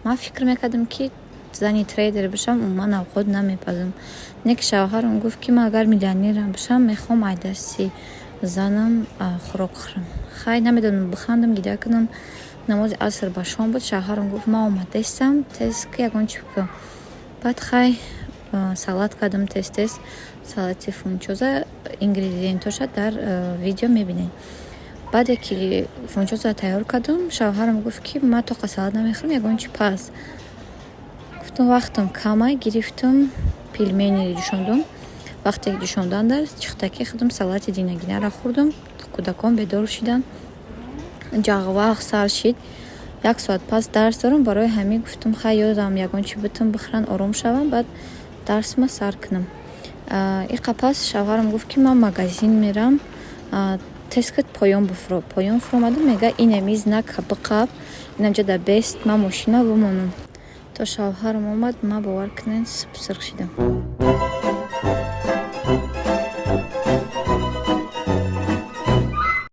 ман фикр мекардам, ки зани трейдер бишам, умуман авқот намепазам. Нек шавҳарам гуфт, ки ман агар миллионерам бишам, мехоҳам аз дасти занам хӯрок хӯрам. Хай намедонам, бихандам, гида кунам. намози аср ба шом буд. Шавҳарам гуфт, ман омадастам, тез ки ягон чӣ бикун. Баъд хай салат кардам тез, салати фунчоза. Ингредиентоша дар видео мебинед. баъде ки фунчоза тайёр кардам, шавҳарам гуфт, ки ман тоқа салат намехӯрам, ягон чӣ паз. гуфтам вақтам камай, гирифтам пилмени дӯшондум. вақте дӯшонданда чихтаки худам салати динагинаро хӯрдам. кӯдакон бедор шиданд. ҷағвақ сар шид. 1 соат пас дарс дорам. барои ҳамин гуфтам хай ёдам ягон чӣ битам бихӯрам, ором шавам, баъд дарсма сар кунам. иқа пас шавҳарам гуфт, ки ман магазин мерам, тез кад поён буфуро. Поён фуромадам, мега инами знака биқаб, инамҷа да бест ман мошина бимонам. То шавҳарам омад, ман бовар кунед, сирқ шидам.